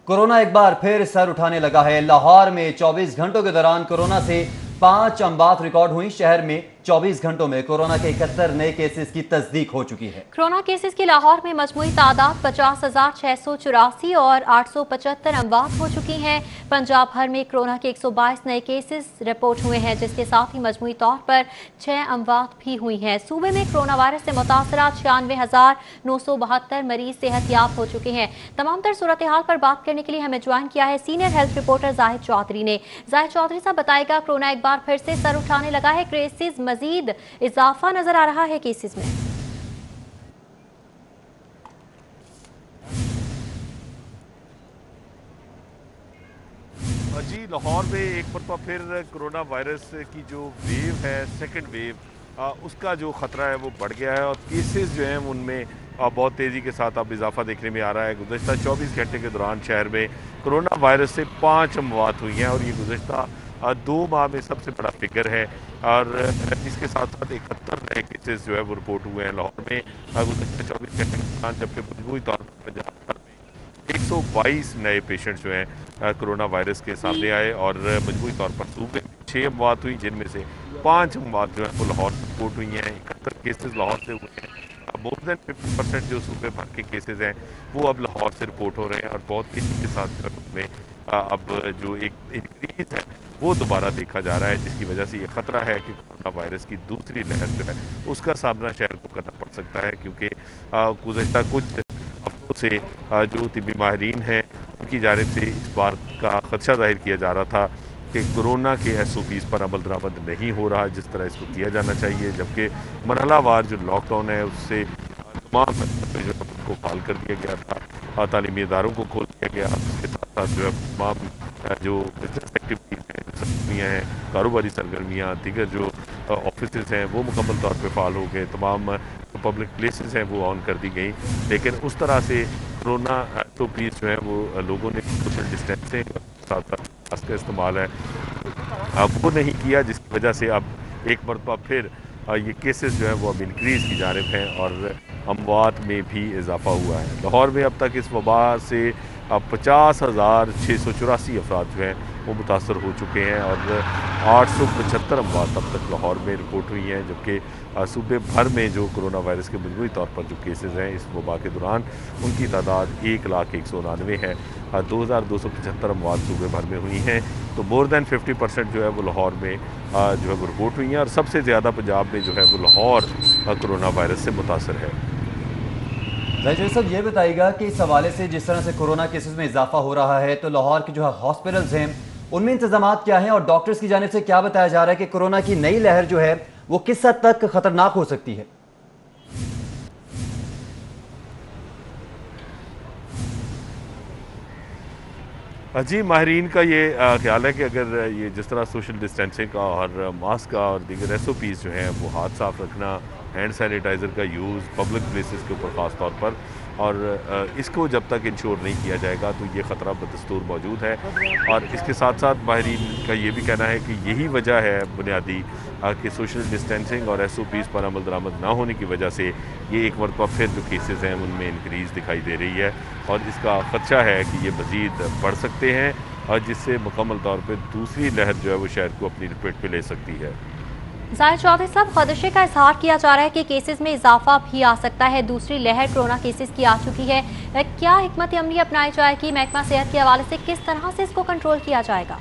Corona एक बार फिर sir उठाने लगा है। लाहौर में 24 घंटों के दौरान कोरोना से 5 अमवात रिकॉर्ड हुई। शहर में 24 घंटों में कोरोना के 71 नए केसेस की तस्दीक हो चुकी है। कोरोना केसेस की लाहौर में मजमूई तादाद 50,684 और 875 अमवात हो चुकी हैं। पंजाब भर में कोरोना के 122 नए केसेस रिपोर्ट हुए हैं, जिसके साथ ही मजमूई तौर पर 6 अमवात भी हुई हैं। सूबे में कोरोना वायरस से मुतासरा 96,972 मरीज सेहतयाब हो चुके हैं। तमाम तर सूरत हाल पर बात करने के लिए हमें ज्वाइन किया है senior health reporter Zahid Chaudhary ने। जाहिद चौधरी साहब बताएगा, कोरोना एक बार फिर से सर उठाने लगा है, केसेस मजीद इजाफा नजर आ रहा है केसेस में। जी, लाहौर में एक मरतबा फिर कोरोना वायरस की जो वेव है, सेकंड वेव, उसका जो ख़तरा है वो बढ़ गया है और केसेस जो हैं उनमें बहुत तेज़ी के साथ अब इजाफा देखने में आ रहा है। गुज़श्ता 24 घंटे के दौरान शहर में कोरोना वायरस से 5 अमवात हुई हैं और ये गुज़श्ता 2 माह में सबसे बड़ा फिगर है। और इसके साथ साथ 71 नए केसेस जो है वो रिपोर्ट हुए हैं लाहौर में गुज़श्ता 24 घंटे के दौरान, जबकि मजबूरी तौर पर पंजाब भर में 122 नए पेशेंट्स जो हैं कोरोना वायरस के सामने आए और मजबूरी तौर पर सूबे में 6 अमवात हुई, जिनमें से 5 अमवात जो है वो लाहौर से रिपोर्ट हुई हैं। 71 केसेस लाहौर से हुए हैं। मोर देन 50% जो सूबे भर के केसेस हैं वो अब लाहौर से रिपोर्ट हो रहे हैं और बहुत तेजी के साथ जो है उसमें अब जो एक इंक्रीज है वो दोबारा देखा जा रहा है, जिसकी वजह से ये खतरा है कि कोरोना वायरस की दूसरी लहर जो है उसका सामना शहर को करना पड़ सकता है, क्योंकि गुज़श्ता कुछ हफ्तों से जो तिब्बी माहिरीन हैं उनकी जानिब से इस बार का खदशा जाहिर किया जा रहा था कि कोरोना के SOPs पर अमल दरामद नहीं हो रहा जिस तरह इसको किया जाना चाहिए, जबकि मरहलावार जो लॉकडाउन है उससे तमाम को बहाल कर दिया गया था, तालीमी इदारों को खोल दिया गया, उसके साथ साथ जो है तमाम जो बिजनेस एक्टिविटीज़ हैं, सरगर्मियाँ हैं, कारोबारी सरगर्मियाँ, दीगर जो ऑफिस हैं वो मुकम्मल तौर पर फ़ाल हो गए, तमाम पब्लिक प्लेसेस हैं वो ऑन कर दी गई। लेकिन उस तरह से कोरोना SOPs जो है वो लोगों ने सोशल डिस्टेंसिंग साथ साथ मास्क का इस्तेमाल है वो नहीं किया, जिसकी वजह से अब एक मरतबा फिर ये केसेस जो है वो अब इंक्रीज़ की जानिब हैं और अमवात में भी इजाफा हुआ है। लाहौर में अब तक इस वबा से 50,684 अफराद जो हैं वो मुतासर हो चुके हैं और 875 अमवात अब तक लाहौर में रिपोर्ट हुई हैं, जबकि सूबे भर में जो कोरोना वायरस के मजमूई तौर पर जो केसेस हैं इस वबा के दौरान उनकी तादाद 1,199 है। 2,275 अमवात सूबे भर में हुई हैं, तो मोर दैन 50% जो है वो लाहौर में जो है वो रिपोर्ट हुई हैं और सबसे ज़्यादा पंजाब में जो है वो लाहौर कोरोना वायरस से मुतासर है। जाहिद साहब ये बताइएगा कि इस हवाले से जिस तरह से कोरोना केसेस में इजाफा हो रहा है, तो लाहौर के जो हॉस्पिटल्स हैं उनमें इंतजाम क्या हैं और डॉक्टर्स की जानिब से क्या बताया जा रहा है कि कोरोना की नई लहर जो है वो किस हद तक खतरनाक हो सकती है? जी, माहिरीन का ये ख्याल है कि अगर ये जिस तरह सोशल डिस्टेंसिंग का और मास्क का और दीगर SOPs जो हैं वो हाथ साफ रखना, हैंड सैनिटाइज़र का यूज़ पब्लिक प्लेसेस के ऊपर ख़ास तौर पर, और इसको जब तक इंश्योर नहीं किया जाएगा तो ये ख़तरा बदस्तूर मौजूद है। और इसके साथ साथ माहिरीन का ये भी कहना है कि यही वजह है बुनियादी कि सोशल डिस्टेंसिंग और SOPs पर अमल दरामद ना होने की वजह से ये एक मरतबा फिर जो केसेस हैं उनमें इंक्रीज़ दिखाई दे रही है और इसका ख़दशा है कि ये मज़ीद बढ़ सकते हैं और जिससे मुकम्मल तौर पर दूसरी लहर जो है वो शहर को अपनी लपेट में ले सकती है। जाहिद चौधरी साहब, खदशे का इजहार किया जा रहा है कि केसेस में इजाफा भी आ सकता है, दूसरी लहर कोरोना केसेस की आ चुकी है, क्या हिकमत अमली अपनाई जाएगी? महकमा सेहत के हवाले से किस तरह से इसको कंट्रोल किया जाएगा?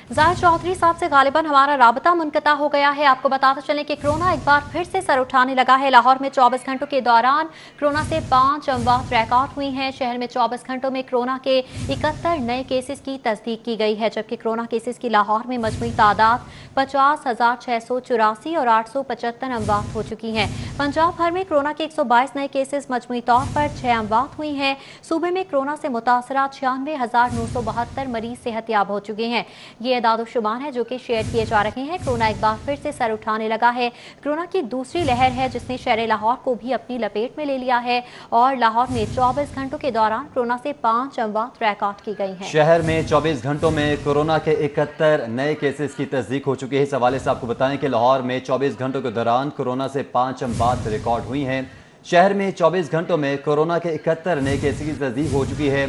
जाहिद चौधरी साहब से गालिबन हमारा राबता मुनक़ता हो गया है। आपको बताते चलें कि कोरोना एक बार फिर से सर उठाने लगा है। लाहौर में 24 घंटों के दौरान कोरोना से 5 अमवात रिकॉर्ड हुई हैं। शहर में 24 घंटों में कोरोना के 71 नए केसेस की तस्दीक की गई है, जबकि कोरोना केसेस की लाहौर में मजमूई तादाद 50,684 और 875 अमवात हो चुकी हैं। पंजाब भर में कोरोना के 122 नए केसेस, मजमूई तौर पर 6 अमवात हुई हैं। सूबे में कोरोना से मुतासरा 96,972 मरीज सेहतयाब हो चुके हैं। ये एदाद-ओ-शुमार है जो कि शेयर किए जा रहे हैं। कोरोना एक बार फिर से सर उठाने लगा है। कोरोना की दूसरी लहर है जिसने शहर लाहौर को भी अपनी लपेट में ले लिया है और लाहौर में 24 घंटों के दौरान कोरोना से 5 अमवात रिकॉर्ड की गई हैं। शहर में 24 घंटों में कोरोना के 71 नए केसेस की तस्दीक हो चुकी है। इस हवाले से आपको बताएं कि लाहौर में 24 घंटों के दौरान कोरोना से 5 अमवात रिकॉर्ड हुई हैं। शहर में 24 घंटों में कोरोना के 71 नए केसेस की तस्दीक हो चुकी है,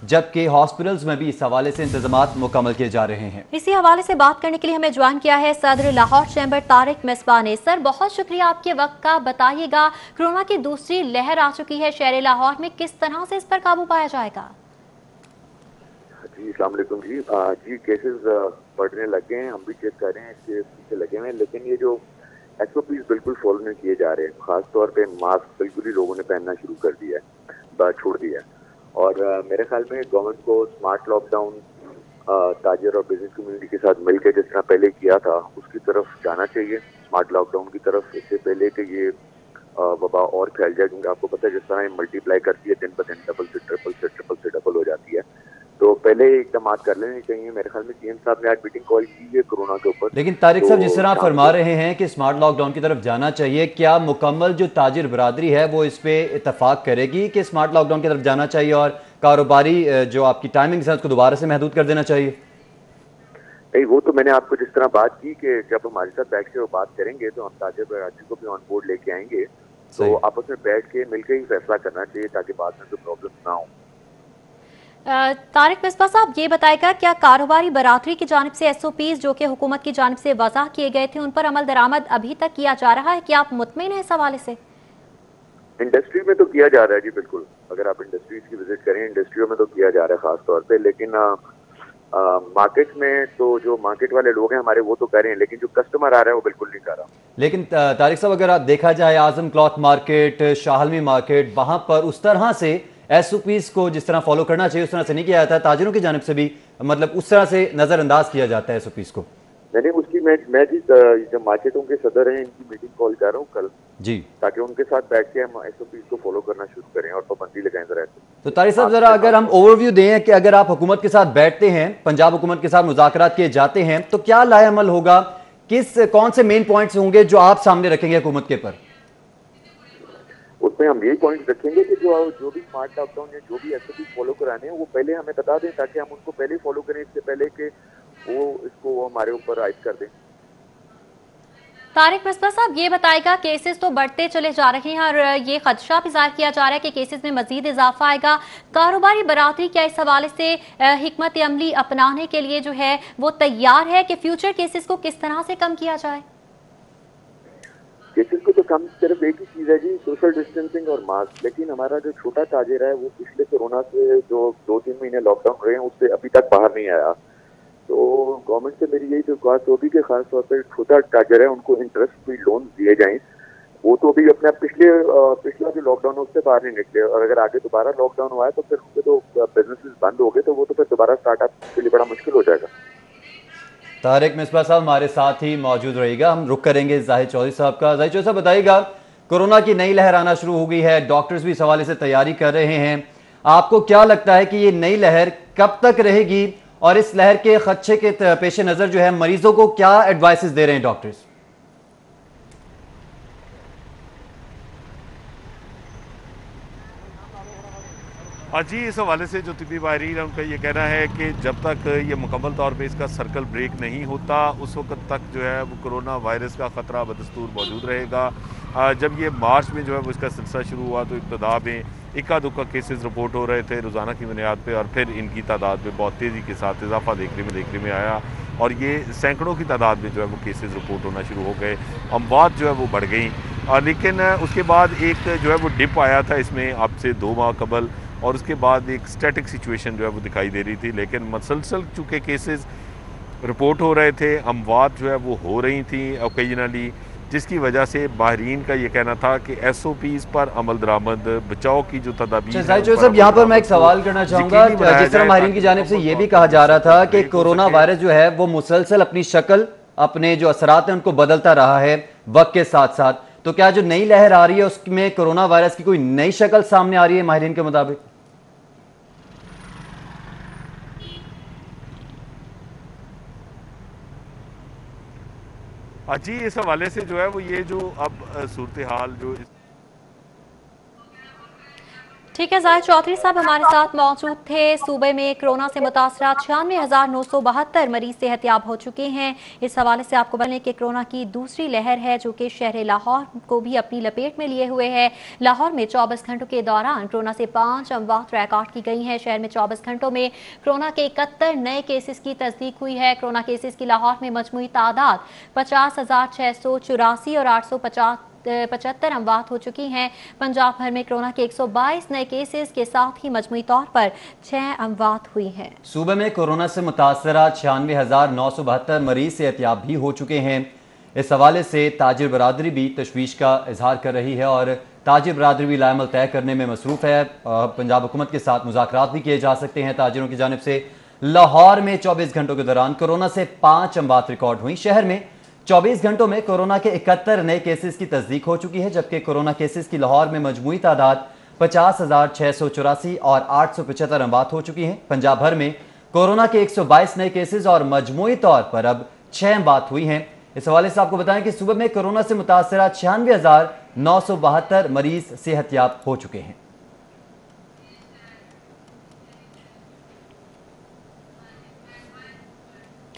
जबकि हॉस्पिटल्स में भी इस हवाले से इंतजामात मुकम्मल किए जा रहे हैं। इसी हवाले से बात करने के लिए हमें ज्वाइन किया है सदर लाहौर चैम्बर तारिक मिसबा ने। सर, बहुत शुक्रिया आपके वक्त का। बताइएगा, कोरोना की दूसरी लहर आ चुकी है शहर लाहौर में, किस तरह से इस पर काबू पाया जाएगा? जी अस्सलाम वालेकुम जी। जी केसेस बढ़ने लगे हैं, हम भी चेक कर रहे हैं, इसके पीछे लगे हुए हैं, लेकिन ये जो SOPs बिल्कुल फॉलो नहीं किए जा रहे हैं। खास तौर पे मास्क बिल्कुल ही लोगों ने पहनना शुरू कर दिया है, छोड़ दिया है। और मेरे ख्याल में गवर्नमेंट को स्मार्ट लॉकडाउन ताजिर और बिजनेस कम्युनिटी के साथ मिलकर जिस तरह पहले किया था उसकी तरफ जाना चाहिए, स्मार्ट लॉकडाउन की तरफ, इससे पहले कि ये वबा और फैल जाए। क्योंकि आपको पता है जिस तरह ये मल्टीप्लाई करती है दिन ब दिन, डबल से ट्रिपल से ट्रिपल से डबल हो जाती है, तो पहले इकदाम कर लेने चाहिए। मेरे ख्याल में CM साहब ने आज मीटिंग कॉल की है कोरोना के ऊपर। लेकिन तारिक साहब, तो जिस तरह आप फरमा रहे हैं कि स्मार्ट लॉकडाउन की तरफ जाना चाहिए, क्या मुकम्मल जो ताजिर बरादरी है वो इस पे इतफाक करेगी कि स्मार्ट लॉकडाउन की तरफ जाना चाहिए और कारोबारी जो आपकी टाइमिंग है उसको दोबारा से महदूद कर देना चाहिए? नहीं, वो तो मैंने आपको जिस तरह बात की कि जब हमारे साथ बैठ के वो बात करेंगे तो हम ताजिर बरादरी को भी ऑन बोर्ड लेके आएंगे, तो आपस में बैठ के मिलकर ही फैसला करना चाहिए ताकि बाद में कोई प्रॉब्लम ना हो। तारिक मिसबा साहब, ये बताएगा, क्या कारोबारी बरादरी की जानिब से SOPs जो कि हुकूमत की जानिब से वज़ा किए गए थे उन पर अमल दरामद अभी तक किया जा रहा है? क्या आप मुतमईन हैं इस हवाले से? इंडस्ट्री में तो किया जा रहा है जी, बिल्कुल। अगर आप इंडस्ट्रीज की विजिट करें, इंडस्ट्रियों में तो किया जा रहा है खास तौर पे, लेकिन मार्केट में तो जो मार्केट वाले लोग हैं हमारे वो तो कर रहे हैं, लेकिन जो कस्टमर आ रहा है वो बिल्कुल नहीं कर रहा। लेकिन तारिक साहब, अगर आप देखा जाए आजम क्लॉथ मार्केट, शाहलमी मार्केट, वहां पर उस तरह से SOPs को जिस तरह फॉलो करना चाहिए उस तरह से नहीं किया जाता है। ताजिरों की जानिब से भी मतलब उस तरह से नजरअंदाज किया जाता है SOPs को। मैंने उसकी मैं जी जो मार्केटों के सदर हैं इनकी मीटिंग कॉल कर रहा हूँ कल जी, ताकि उनके साथ बैठ के हम SOPs को फॉलो करना शुरू करें और पाबंदी लगाएं जरा। तो तारिक साहब, जरा अगर हम ओवरव्यू दें कि अगर आप हुकूमत के साथ बैठते हैं, पंजाब हुकूमत के साथ मुज़ाकरात किए जाते हैं, तो क्या लाएअमल होगा, कौन से मेन पॉइंट्स होंगे जो आप सामने रखेंगे हुकूमत के पर? उसमें हम यही पॉइंट रखेंगे कि जो भी स्मार्ट लॉकडाउन या जो भी SOP फॉलो कराने हैं वो पहले हमें बता दें ताकि हम उनको पहले फॉलो करें, इससे पहले कि वो इसको हमारे ऊपर आयद कर दें। तारिक मिसबा साहब, ये बताएगा, केसेस तो बढ़ते चले जा रहे हैं और ये खदशा भी ज़ाहिर किया जा रहा है कि केसेस में मजीद इजाफा आएगा। कारोबारी बरादरी क्या इस हवाले से हिकमत अमली अपनाने के लिए जो है वो तैयार है कि फ्यूचर केसेस को किस तरह से कम किया जाए? केसेस को तो कम सिर्फ एक ही चीज़ है जी, सोशल डिस्टेंसिंग और मास्क। लेकिन हमारा जो छोटा ताजिर है वो पिछले कोरोना से जो 2-3 महीने लॉकडाउन रहे हैं उससे अभी तक बाहर नहीं आया। तो गवर्नमेंट से मेरी यही दरख्वास्त होगी कि खास तौर पर छोटा ताजिर है उनको इंटरेस्ट फ्री लोन दिए जाएं। वो तो अभी अपने पिछला जो लॉकडाउन है उससे बाहर नहीं निकले, और अगर आगे दोबारा लॉकडाउन हुआ है तो फिर उनके तो बिजनेसेस बंद हो गए, तो वो तो फिर दोबारा स्टार्टअप के लिए बड़ा मुश्किल हो जाएगा। तारिक मिसबा साहब हमारे साथ ही मौजूद रहेगा। हम रुक करेंगे जाहिद चौधरी साहब का। जाहिद चौधरी साहब, बताइएगा, कोरोना की नई लहर आना शुरू हो गई है, डॉक्टर्स भी इस हवाले से तैयारी कर रहे हैं। आपको क्या लगता है कि ये नई लहर कब तक रहेगी और इस लहर के खदशे के पेश नज़र जो है मरीजों को क्या एडवाइसेस दे रहे हैं डॉक्टर्स? जी, इस हवाले से जो तिब्बी माहिरीन है उनका ये कहना है कि जब तक ये मुकम्मल तौर पे इसका सर्कल ब्रेक नहीं होता उस वक्त तक जो है वो कोरोना वायरस का ख़तरा बदस्तूर मौजूद रहेगा। जब ये मार्च में जो है वो इसका सिलसिला शुरू हुआ तो इब्तदा में इक्का दुक्का केसेस रिपोर्ट हो रहे थे रोज़ाना की बुनियाद पे, और फिर इनकी तादाद में बहुत तेज़ी के साथ इजाफा देखने में आया और ये सैकड़ों की तादाद में जो है वो केसेस रिपोर्ट होना शुरू हो गए, अमवात जो है वो बढ़ गई। लेकिन उसके बाद एक जो है वो डिप आया था इसमें अब से 2 माह कबल, और उसके बाद एक स्टैटिक सिचुएशन जो है वो दिखाई दे रही थी। लेकिन मसलसल चूँकि केसेस रिपोर्ट हो रहे थे, अमवात जो है वो हो रही थी ओकेजनली, जिसकी वजह से माहिरीन का ये कहना था कि SOPs पर अमल दरामद बचाव की जो तदाबीर है। साहब, यहाँ पर मैं एक सवाल करना चाहूँगा। जिस तरह माहिरीन की जानिब से ये भी कहा जा रहा था कि कोरोना वायरस जो है वो मुसलसल अपनी शक्ल, अपने जो असरात हैं उनको बदलता रहा है वक्त के साथ साथ, तो क्या जो नई लहर आ रही है उसमें कोरोना वायरस की कोई नई शक्ल सामने आ रही है माहिरीन के मुताबिक? जी, इस हवाले से जो है वो ये जो अब सूरत हाल जो ठीक है, जाहिद चौधरी साहब हमारे साथ मौजूद थे। सूबे में कोरोना से मुतासरा 96,972 मरीज सेहतयाब हो चुके हैं। इस हवाले से आपको बताएं कि कोरोना की दूसरी लहर है जो कि शहर लाहौर को भी अपनी लपेट में लिए हुए है। लाहौर में 24 घंटों के दौरान कोरोना से 5 अमवात रिकॉर्ड की गई हैं। शहर में 24 घंटों में कोरोना के 71 नए केसेस की तस्दीक हुई है। कोरोना केसेस की लाहौर में मजमूई तादाद 50,684 और 875 अमवात हो चुकी हैं। पंजाब भर में कोरोना के 122 नए केसेस के साथ ही मजमूई तौर पर 6 अमवात हुई हैं। सूबे में कोरोना से मुतासरा 96,972 मरीज सेहतयाब भी हो चुके हैं। इस हवाले से ताजिर बरादरी भी तशवीश का इजहार कर रही है और ताजिर बरादरी भी लाएमल तय करने में मसरूफ़ है। पंजाब हुकूमत के साथ मुज़ाकरात भी किए जा सकते हैं ताजिरों की जानिब से। लाहौर में 24 घंटों के दौरान कोरोना से 5 अमवात रिकॉर्ड हुई। शहर में 24 घंटों में कोरोना के 71 नए केसेस की तस्दीक हो चुकी है, जबकि कोरोना केसेस की लाहौर में मजमूई तादाद 50,684 और 875 अमवात हो चुकी हैं। पंजाब भर में कोरोना के 122 नए केसेस और मजमूई तौर पर अब 6 अमवात हुई हैं। इस हवाले से आपको बताएं कि सूबे में कोरोना से मुतासरा 96,972 मरीज सेहतयाब हो चुके हैं।